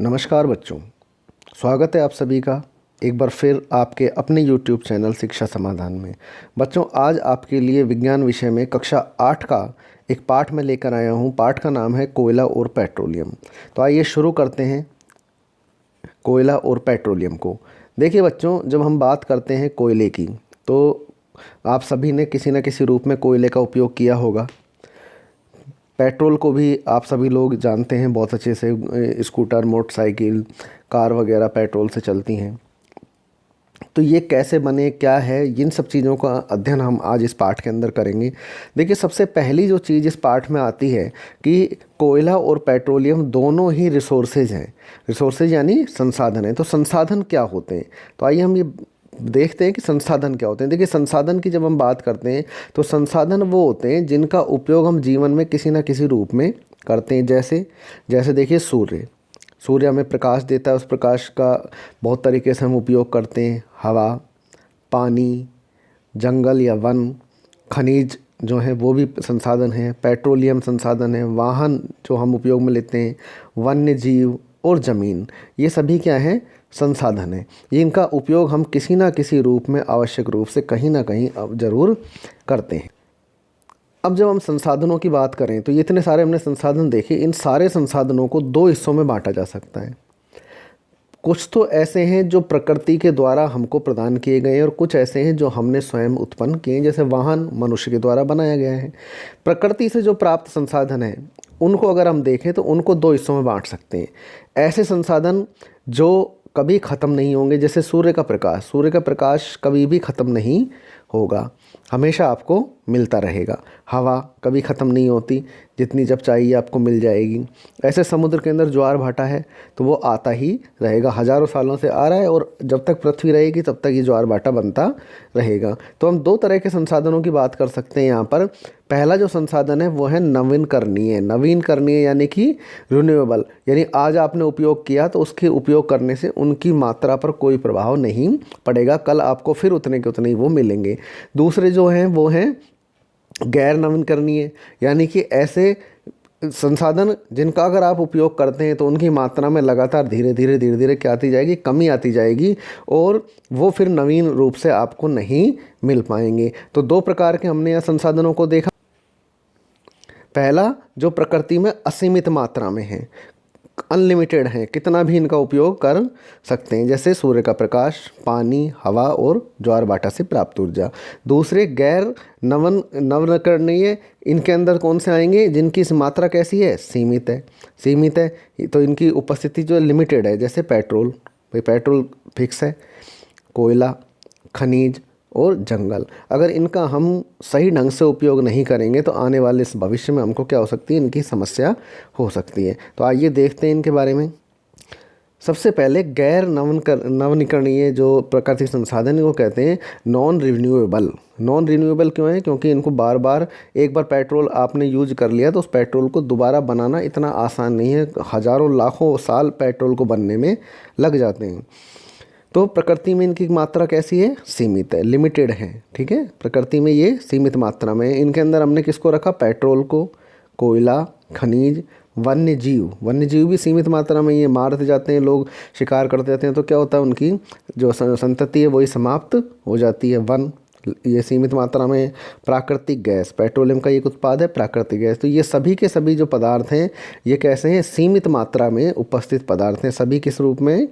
नमस्कार बच्चों, स्वागत है आप सभी का एक बार फिर आपके अपने YouTube चैनल शिक्षा समाधान में। बच्चों, आज आपके लिए विज्ञान विषय में कक्षा 8 का एक पाठ में लेकर आया हूँ। पाठ का नाम है कोयला और पेट्रोलियम। तो आइए शुरू करते हैं कोयला और पेट्रोलियम को। देखिए बच्चों, जब हम बात करते हैं कोयले की, तो आप सभी ने किसी न किसी रूप में कोयले का उपयोग किया होगा। पेट्रोल को भी आप सभी लोग जानते हैं बहुत अच्छे से, स्कूटर, मोटरसाइकिल, कार वगैरह पेट्रोल से चलती हैं। तो ये कैसे बने, क्या है, इन सब चीज़ों का अध्ययन हम आज इस पाठ के अंदर करेंगे। देखिए, सबसे पहली जो चीज़ इस पाठ में आती है कि कोयला और पेट्रोलियम दोनों ही रिसोर्सेज हैं। रिसोर्सेज यानी संसाधन है। तो संसाधन क्या होते हैं, तो आइए हम ये देखते हैं कि संसाधन क्या होते हैं। देखिए, संसाधन की जब हम बात करते हैं तो संसाधन वो होते हैं जिनका उपयोग हम जीवन में किसी न किसी रूप में करते हैं। जैसे जैसे देखिए, सूर्य हमें प्रकाश देता है, उस प्रकाश का बहुत तरीके से हम उपयोग करते हैं। हवा, पानी, जंगल या वन, खनिज जो है वो भी संसाधन है। पेट्रोलियम संसाधन है। वाहन जो हम उपयोग में लेते हैं, वन्य जीव और ज़मीन, ये सभी क्या हैं, संसाधन है। इनका उपयोग हम किसी ना किसी रूप में आवश्यक रूप से कहीं ना कहीं अब ज़रूर करते हैं। अब जब हम संसाधनों की बात करें तो ये इतने सारे हमने संसाधन देखे। इन सारे संसाधनों को दो हिस्सों में बांटा जा सकता है। कुछ तो ऐसे हैं जो प्रकृति के द्वारा हमको प्रदान किए गए हैं और कुछ ऐसे हैं जो हमने स्वयं उत्पन्न किए हैं। जैसे वाहन मनुष्य के द्वारा बनाया गया है। प्रकृति से जो प्राप्त संसाधन है उनको अगर हम देखें तो उनको दो हिस्सों में बांट सकते हैं। ऐसे संसाधन जो कभी ख़त्म नहीं होंगे, जैसे सूर्य का प्रकाश कभी भी ख़त्म नहीं होगा, हमेशा आपको मिलता रहेगा। हवा कभी ख़त्म नहीं होती, जितनी जब चाहिए आपको मिल जाएगी। ऐसे समुद्र के अंदर ज्वार भाटा है तो वो आता ही रहेगा, हज़ारों सालों से आ रहा है और जब तक पृथ्वी रहेगी तब तक ये ज्वार भाटा बनता रहेगा। तो हम दो तरह के संसाधनों की बात कर सकते हैं यहाँ पर। पहला जो संसाधन है वो है नवीनकरणीय यानी कि रिन्यूएबल, यानी आज आपने उपयोग किया तो उसके उपयोग करने से उनकी मात्रा पर कोई प्रभाव नहीं पड़ेगा, कल आपको फिर उतने के उतने ही वो मिलेंगे। दूसरे जो हैं वो हैं गैर नवीनकरणीय, यानी कि ऐसे संसाधन जिनका अगर आप उपयोग करते हैं तो उनकी मात्रा में लगातार धीरे धीरे क्या आती जाएगी, कमी आती जाएगी और वो फिर नवीन रूप से आपको नहीं मिल पाएंगे। तो दो प्रकार के हमने यहाँ संसाधनों को देखा। पहला जो प्रकृति में असीमित मात्रा में है, अनलिमिटेड है, कितना भी इनका उपयोग कर सकते हैं, जैसे सूर्य का प्रकाश, पानी, हवा और ज्वार भाटा से प्राप्त ऊर्जा। दूसरे गैर नवीनकरणीय, इनके अंदर कौन से आएंगे, जिनकी मात्रा कैसी है, सीमित है तो इनकी उपस्थिति जो लिमिटेड है। जैसे पेट्रोल फिक्स है, कोयला, खनिज और जंगल। अगर इनका हम सही ढंग से उपयोग नहीं करेंगे तो आने वाले इस भविष्य में हमको क्या हो सकती है, इनकी समस्या हो सकती है। तो आइए देखते हैं इनके बारे में। सबसे पहले गैर नवीनीकरणीय जो प्राकृतिक संसाधन है वो कहते हैं नॉन रिन्यूएबल क्यों है, क्योंकि इनको बार बार एक बार पेट्रोल आपने यूज कर लिया तो उस पेट्रोल को दोबारा बनाना इतना आसान नहीं है। हज़ारों लाखों साल पेट्रोल को बनने में लग जाते हैं। तो प्रकृति में इनकी मात्रा कैसी है, सीमित है, लिमिटेड है। ठीक है, प्रकृति में ये सीमित मात्रा में है। इनके अंदर हमने किसको रखा, पेट्रोल को, कोयला, खनिज, वन्य जीव भी सीमित मात्रा में ये मारते जाते हैं, लोग शिकार करते जाते हैं तो क्या होता है, उनकी जो संतति है वही समाप्त हो जाती है। वन ये सीमित मात्रा में है। प्राकृतिक गैस, पेट्रोलियम का एक उत्पाद है प्राकृतिक गैस। तो ये सभी के सभी जो पदार्थ हैं ये कैसे हैं, सीमित मात्रा में उपस्थित पदार्थ हैं। सभी किस रूप में,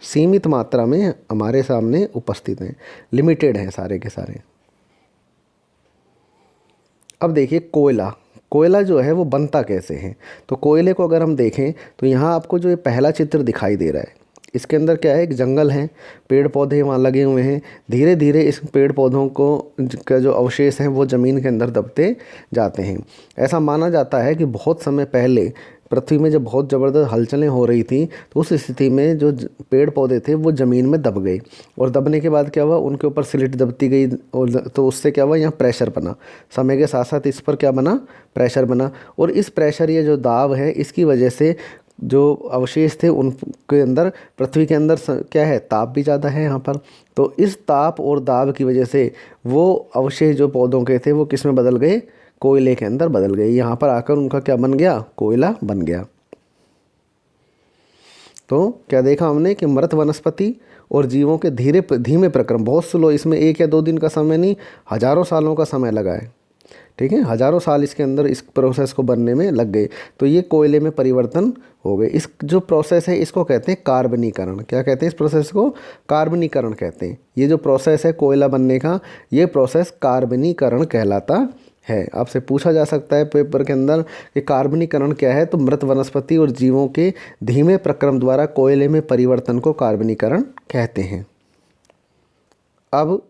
सीमित मात्रा में हमारे सामने उपस्थित हैं, लिमिटेड हैं सारे के सारे। अब देखिए कोयला जो है वो बनता कैसे है। तो कोयले को अगर हम देखें तो यहाँ आपको जो ये पहला चित्र दिखाई दे रहा है, इसके अंदर क्या है, एक जंगल है, पेड़ पौधे वहाँ लगे हुए हैं। धीरे धीरे इस पेड़ पौधों को का जो अवशेष हैं वो ज़मीन के अंदर दबते जाते हैं। ऐसा माना जाता है कि बहुत समय पहले पृथ्वी में जब बहुत ज़बरदस्त हलचलें हो रही थी तो उस स्थिति में जो पेड़ पौधे थे वो ज़मीन में दब गए और दबने के बाद क्या हुआ, उनके ऊपर स्लिट दबती गई और तो उससे क्या हुआ, यहाँ प्रेशर बना। समय के साथ साथ इस पर क्या बना, प्रेशर बना और इस प्रेशर, ये जो दाब है, इसकी वजह से जो अवशेष थे उनके अंदर, पृथ्वी के अंदर क्या है, ताप भी ज़्यादा है यहाँ पर। तो इस ताप और दाब की वजह से वो अवशेष जो पौधों के थे वो किस में बदल गए, कोयले के अंदर बदल गए। यहाँ पर आकर उनका क्या बन गया, कोयला बन गया। तो क्या देखा हमने कि मृत वनस्पति और जीवों के धीमे प्रक्रम, बहुत स्लो, इसमें 1 या 2 दिन का समय नहीं, हज़ारों सालों का समय लगा है। ठीक है, हज़ारों साल इसके अंदर इस प्रोसेस को बनने में लग गए। तो ये कोयले में परिवर्तन हो गए। इस जो प्रोसेस है इसको कहते हैं कार्बनीकरण। क्या कहते हैं इस प्रोसेस को? कार्बनीकरण कहते हैं। ये जो प्रोसेस है कोयला बनने का, ये प्रोसेस कार्बनीकरण कहलाता है। आपसे पूछा जा सकता है पेपर के अंदर कि कार्बनीकरण क्या है, तो मृत वनस्पति और जीवों के धीमे प्रक्रम द्वारा कोयले में परिवर्तन को कार्बनीकरण कहते हैं। अब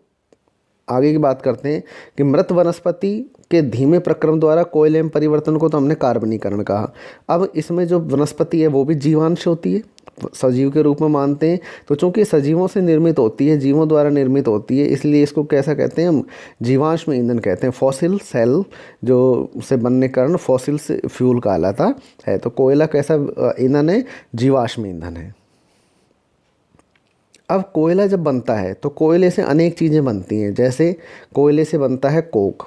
आगे की बात करते हैं कि मृत वनस्पति के धीमे प्रक्रम द्वारा कोयले में परिवर्तन को तो हमने कार्बनीकरण कहा। अब इसमें जो वनस्पति है वो भी जीवांश होती है, सजीव के रूप में मानते हैं। तो चूंकि सजीवों से निर्मित होती है, जीवों द्वारा निर्मित होती है, इसलिए इसको कैसा कहते हैं हम? जीवांश में ईंधन कहते हैं। फॉसिल सेल जो से बनने के कारण फॉसिल से फ्यूल कहलाता है। तो कोयला कैसा ईंधन है? जीवाश्म ईंधन है। अब कोयला जब बनता है तो कोयले से अनेक चीज़ें बनती हैं। जैसे कोयले से बनता है कोक,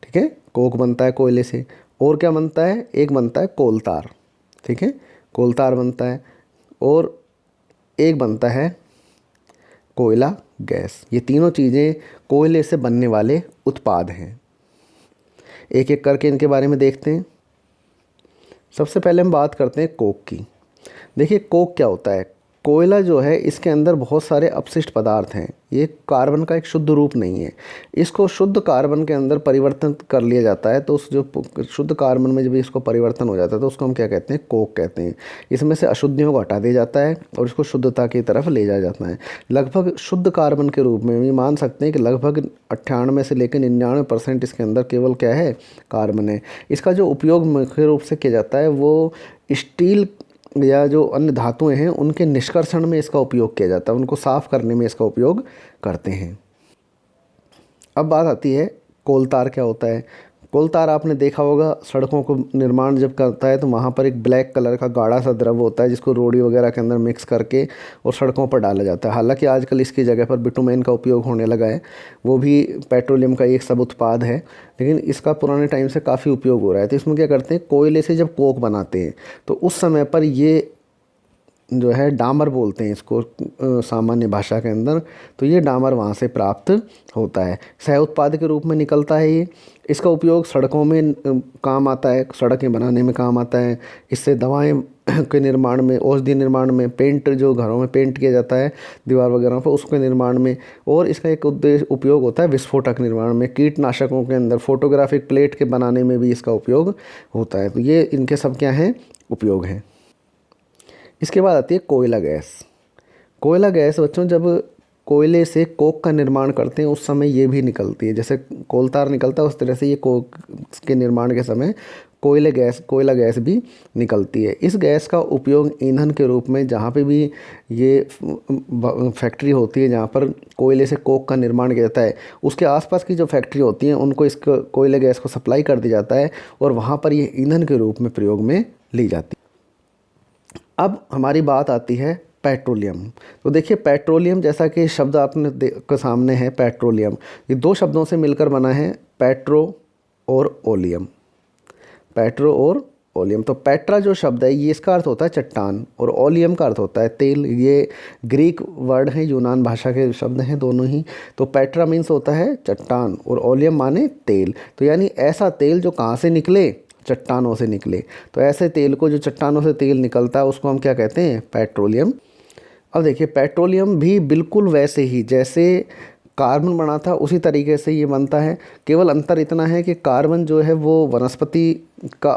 ठीक है, कोक बनता है कोयले से। और क्या बनता है? एक बनता है कोलतार, ठीक है, कोलतार बनता है। और एक बनता है कोयला गैस। ये तीनों चीज़ें कोयले से बनने वाले उत्पाद हैं। एक एक करके इनके बारे में देखते हैं। सबसे पहले हम बात करते हैं कोक की। देखिए कोक क्या होता है? कोयला जो है इसके अंदर बहुत सारे अपशिष्ट पदार्थ हैं। ये कार्बन का एक शुद्ध रूप नहीं है। इसको शुद्ध कार्बन के अंदर परिवर्तन कर लिया जाता है। तो उस जो शुद्ध कार्बन में जब इसको परिवर्तन हो जाता है तो उसको हम क्या कहते हैं? कोक कहते हैं। इसमें से अशुद्धियों को हटा दिया जाता है और इसको शुद्धता की तरफ ले जाया जाता है। लगभग शुद्ध कार्बन के रूप में ये मान सकते हैं कि लगभग 98 से लेकर 99% इसके अंदर केवल क्या है? कार्बन है। इसका जो उपयोग मुख्य रूप से किया जाता है वो स्टील या जो अन्य धातुएं हैं उनके निष्कर्षण में इसका उपयोग किया जाता है, उनको साफ करने में इसका उपयोग करते हैं। अब बात आती है कोलतार क्या होता है। कोलतार आपने देखा होगा, सड़कों को निर्माण जब करता है तो वहाँ पर एक ब्लैक कलर का गाढ़ा सा द्रव होता है जिसको रोड़ी वगैरह के अंदर मिक्स करके और सड़कों पर डाला जाता है। हालांकि आजकल इसकी जगह पर बिटुमेन का उपयोग होने लगा है, वो भी पेट्रोलियम का एक सब उत्पाद है, लेकिन इसका पुराने टाइम से काफ़ी उपयोग हो रहा है। तो इसमें क्या करते हैं? कोयले से जब कोक बनाते हैं तो उस समय पर ये जो है डामर बोलते हैं इसको सामान्य भाषा के अंदर, तो ये डामर वहाँ से प्राप्त होता है। सह उत्पाद के रूप में निकलता है ये। इसका उपयोग सड़कों में काम आता है, सड़कें बनाने में काम आता है। इससे दवाएं के निर्माण में, औषधि निर्माण में, पेंट जो घरों में पेंट किया जाता है दीवार वगैरह पर उसके निर्माण में, और इसका एक उद्देश्य उपयोग होता है विस्फोटक निर्माण में, कीटनाशकों के अंदर, फोटोग्राफिक प्लेट के बनाने में भी इसका उपयोग होता है। तो ये इनके सब क्या हैं? उपयोग हैं। इसके बाद आती है कोयला गैस। कोयला गैस बच्चों जब कोयले से कोक का निर्माण करते हैं उस समय ये भी निकलती है। जैसे कोलतार निकलता है उस तरह से ये कोक के निर्माण के समय कोयला गैस भी निकलती है। इस गैस का उपयोग ईंधन के रूप में जहाँ पे भी ये फैक्ट्री होती है जहाँ पर कोयले से कोक का निर्माण किया जाता है उसके आसपास की जो फैक्ट्री होती हैं उनको इस कोयले गैस को सप्लाई कर दिया जाता है और वहाँ पर ये ईंधन के रूप में प्रयोग में ली जाती है। अब हमारी बात आती है पेट्रोलियम। तो देखिए पेट्रोलियम जैसा कि शब्द आपने के सामने है पेट्रोलियम, ये दो शब्दों से मिलकर बना है, पेट्रो और ओलियम। पेट्रो और ओलियम। तो पेट्रा जो शब्द है ये इसका अर्थ होता है चट्टान और ओलियम का अर्थ होता है तेल। ये ग्रीक वर्ड है, यूनान भाषा के शब्द हैं दोनों ही। तो पेट्रा मीन्स होता है चट्टान और ओलियम माने तेल। तो यानी ऐसा तेल जो कहाँ से निकले? चट्टानों से निकले। तो ऐसे तेल को जो चट्टानों से तेल निकलता है उसको हम क्या कहते हैं? पेट्रोलियम। अब देखिए पेट्रोलियम भी बिल्कुल वैसे ही जैसे कार्बन बना था उसी तरीके से ये बनता है। केवल अंतर इतना है कि कार्बन जो है वो वनस्पति का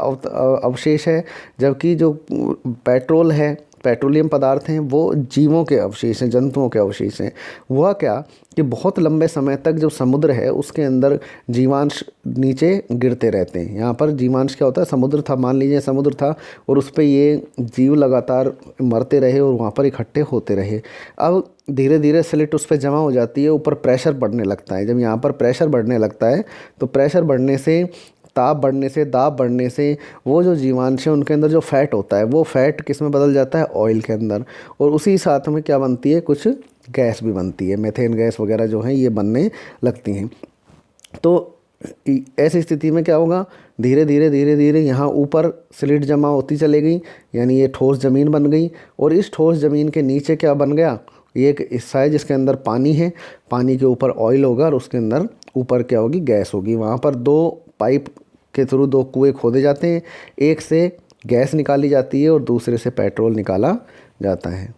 अवशेष है, जबकि जो पेट्रोल है, पेट्रोलियम पदार्थ हैं वो जीवों के अवशेष हैं, जंतुओं के अवशेष हैं। वह क्या कि बहुत लंबे समय तक जो समुद्र है उसके अंदर जीवांश नीचे गिरते रहते हैं। यहाँ पर जीवांश क्या होता है? समुद्र था, मान लीजिए समुद्र था और उस पर ये जीव लगातार मरते रहे और वहाँ पर इकट्ठे होते रहे। अब धीरे धीरे स्लिट उस पर जमा हो जाती है, ऊपर प्रेशर बढ़ने लगता है। जब यहाँ पर प्रेशर बढ़ने लगता है तो प्रेशर बढ़ने से, ताप बढ़ने से, दाब बढ़ने से वो जो जीवांश है उनके अंदर जो फैट होता है वो फैट किस में बदल जाता है? ऑयल के अंदर। और उसी साथ में क्या बनती है? कुछ गैस भी बनती है, मेथेन गैस वगैरह जो है ये बनने लगती हैं। तो ऐसी स्थिति में क्या होगा? धीरे धीरे यहाँ ऊपर स्लिट जमा होती चली गई, यानी ये ठोस ज़मीन बन गई। और इस ठोस ज़मीन के नीचे क्या बन गया, ये एक हिस्सा है जिसके अंदर पानी है, पानी के ऊपर ऑयल होगा और उसके अंदर ऊपर क्या होगी, गैस होगी। वहाँ पर 2 पाइप के थ्रू 2 कुएँ खोदे जाते हैं, एक से गैस निकाली जाती है और दूसरे से पेट्रोल निकाला जाता है।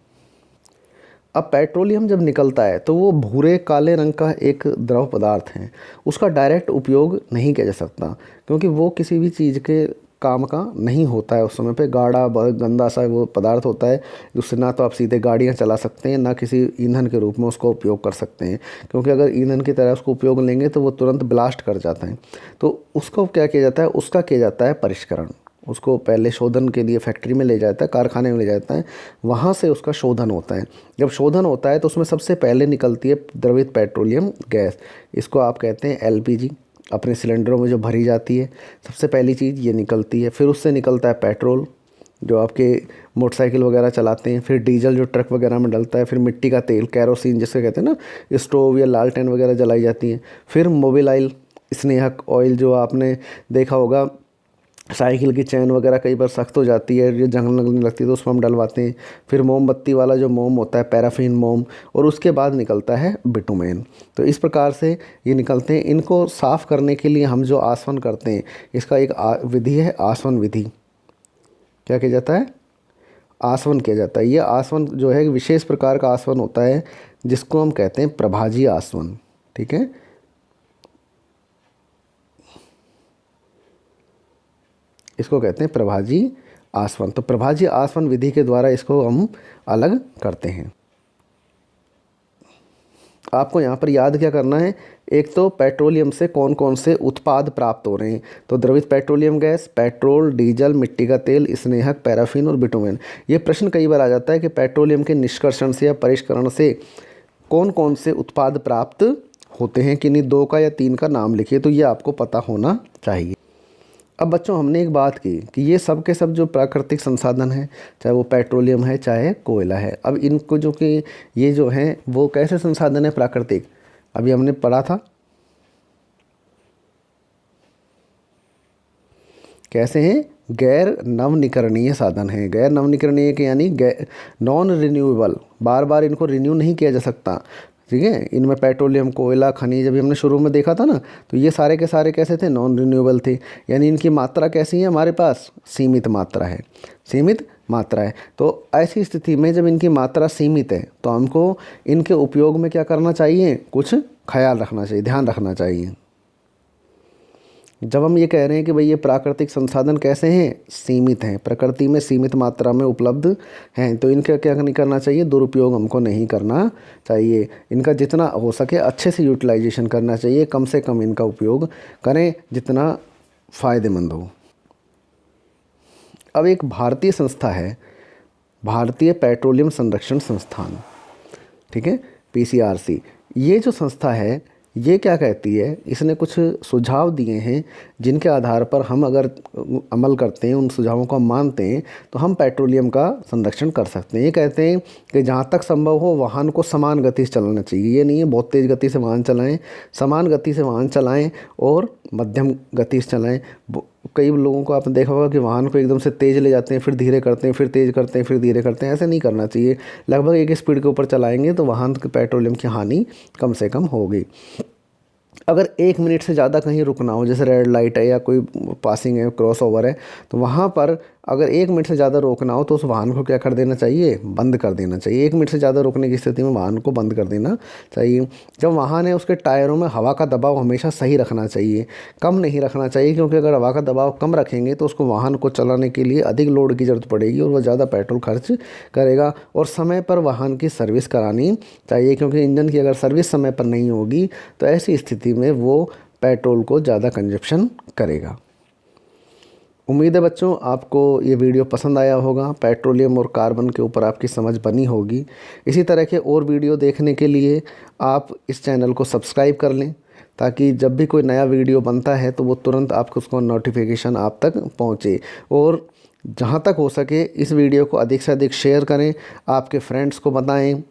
अब पेट्रोलियम जब निकलता है तो वो भूरे काले रंग का एक द्रव पदार्थ है, उसका डायरेक्ट उपयोग नहीं किया जा सकता क्योंकि वो किसी भी चीज़ के काम का नहीं होता है। उस समय पे गाढ़ा बहुत गंदा सा वो पदार्थ होता है, जिससे ना तो आप सीधे गाड़ियाँ चला सकते हैं, ना किसी ईंधन के रूप में उसको उपयोग कर सकते हैं, क्योंकि अगर ईंधन की तरह उसको उपयोग लेंगे तो वो तुरंत ब्लास्ट कर जाता है। तो उसको क्या किया जाता है, उसका किया जाता है परिष्करण। उसको पहले शोधन के लिए फैक्ट्री में ले जाता है, कारखाने में ले जाता है, वहाँ से उसका शोधन होता है। जब शोधन होता है तो उसमें सबसे पहले निकलती है द्रवित पेट्रोलियम गैस, इसको आप कहते हैं एलपीजी। अपने सिलेंडरों में जो भरी जाती है, सबसे पहली चीज़ ये निकलती है। फिर उससे निकलता है पेट्रोल जो आपके मोटरसाइकिल वगैरह चलाते हैं, फिर डीजल जो ट्रक वगैरह में डलता है, फिर मिट्टी का तेल कैरोसिन जिससे कहते हैं ना, स्टोव या लालटेन वगैरह जलाई जाती हैं, फिर मोबिल स्नेहक ऑयल जो आपने देखा होगा, साइकिल की चैन वगैरह कई बार सख्त हो जाती है, ये जंग लगने लगती है तो उसमें हम डलवाते हैं। फिर मोमबत्ती वाला जो मोम होता है, पैराफिन मोम, और उसके बाद निकलता है बिटुमेन। तो इस प्रकार से ये निकलते हैं। इनको साफ़ करने के लिए हम जो आसवन करते हैं, इसका एक विधि है आसवन विधि। क्या किया जाता है, आसवन किया जाता है। ये आसवन जो है विशेष प्रकार का आसवन होता है जिसको हम कहते हैं प्रभाजी आसवन। ठीक है, इसको कहते हैं प्रभाजी आसवन। तो प्रभाजी आसवन विधि के द्वारा इसको हम अलग करते हैं। आपको यहाँ पर याद क्या करना है, एक तो पेट्रोलियम से कौन कौन से उत्पाद प्राप्त हो रहे हैं, तो द्रवित पेट्रोलियम गैस, पेट्रोल, डीजल, मिट्टी का तेल, स्नेहक, पैराफिन और बिटुमेन। ये प्रश्न कई बार आ जाता है कि पेट्रोलियम के निष्कर्षण से या परिष्करण से कौन कौन से उत्पाद प्राप्त होते हैं, किन्हीं 2 का या 3 का नाम लिखिए। तो ये आपको पता होना चाहिए। अब बच्चों हमने एक बात की कि ये सब के सब जो प्राकृतिक संसाधन हैं, चाहे वो पेट्रोलियम है चाहे कोयला है, अब इनको जो कि ये जो हैं वो कैसे संसाधन है प्राकृतिक, अभी हमने पढ़ा था कैसे हैं, गैर नवनीकरणीय साधन हैं। गैर नवनीकरणीय के यानी नॉन रिन्यूएबल, बार बार इनको रिन्यू नहीं किया जा सकता। ठीक है, इनमें पेट्रोलियम, कोयला, खनिज अभी हमने शुरू में देखा था ना, तो ये सारे के सारे कैसे थे, नॉन रिन्यूएबल थे, यानी इनकी मात्रा कैसी है, हमारे पास सीमित मात्रा है, सीमित मात्रा है। तो ऐसी स्थिति में जब इनकी मात्रा सीमित है तो हमको इनके उपयोग में क्या करना चाहिए, कुछ ख्याल रखना चाहिए, ध्यान रखना चाहिए। जब हम ये कह रहे हैं कि भाई ये प्राकृतिक संसाधन कैसे हैं, सीमित हैं, प्रकृति में सीमित मात्रा में उपलब्ध हैं, तो इनका क्या नहीं करना चाहिए, दुरुपयोग हमको नहीं करना चाहिए। इनका जितना हो सके अच्छे से यूटिलाइजेशन करना चाहिए, कम से कम इनका उपयोग करें जितना फ़ायदेमंद हो। अब एक भारतीय संस्था है, भारतीय पेट्रोलियम संरक्षण संस्थान, ठीक है, PCRC। ये जो संस्था है ये क्या कहती है, इसने कुछ सुझाव दिए हैं जिनके आधार पर हम अगर अमल करते हैं, उन सुझावों को हम मानते हैं, तो हम पेट्रोलियम का संरक्षण कर सकते हैं। ये कहते हैं कि जहाँ तक संभव हो वाहन को समान गति से चलाना चाहिए। ये नहीं है बहुत तेज़ गति से वाहन चलाएं, समान गति से वाहन चलाएं और मध्यम गति से चलाएं। कई लोगों को आपने देखा होगा कि वाहन को एकदम से तेज़ ले जाते हैं, फिर धीरे करते हैं, फिर तेज़ करते हैं, फिर धीरे करते हैं। ऐसे नहीं करना चाहिए। लगभग एक स्पीड के ऊपर चलाएंगे तो वाहन के पेट्रोलियम की हानि कम से कम होगी। अगर 1 मिनट से ज़्यादा कहीं रुकना हो, जैसे रेड लाइट है या कोई पासिंग है, क्रॉस ओवर है, तो वहाँ पर अगर 1 मिनट से ज़्यादा रोकना हो तो उस वाहन को क्या कर देना चाहिए, बंद कर देना चाहिए। 1 मिनट से ज़्यादा रोकने की स्थिति में वाहन को बंद कर देना चाहिए। जब वाहन है उसके टायरों में हवा का दबाव हमेशा सही रखना चाहिए, कम नहीं रखना चाहिए, क्योंकि अगर हवा का दबाव कम रखेंगे तो उसको वाहन को चलाने के लिए अधिक लोड की ज़रूरत पड़ेगी और वह ज़्यादा पेट्रोल खर्च करेगा। और समय पर वाहन की सर्विस करानी चाहिए, क्योंकि इंजन की अगर सर्विस समय पर नहीं होगी तो ऐसी स्थिति में वो पेट्रोल को ज़्यादा कंजप्शन करेगा। उम्मीद है बच्चों आपको ये वीडियो पसंद आया होगा, पेट्रोलियम और कार्बन के ऊपर आपकी समझ बनी होगी। इसी तरह के और वीडियो देखने के लिए आप इस चैनल को सब्सक्राइब कर लें, ताकि जब भी कोई नया वीडियो बनता है तो वो तुरंत आपको उसको नोटिफिकेशन आप तक पहुँचे। और जहाँ तक हो सके इस वीडियो को अधिक से अधिक शेयर करें, आपके फ्रेंड्स को बताएं,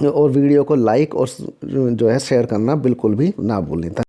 और वीडियो को लाइक और जो है शेयर करना बिल्कुल भी ना भूलें।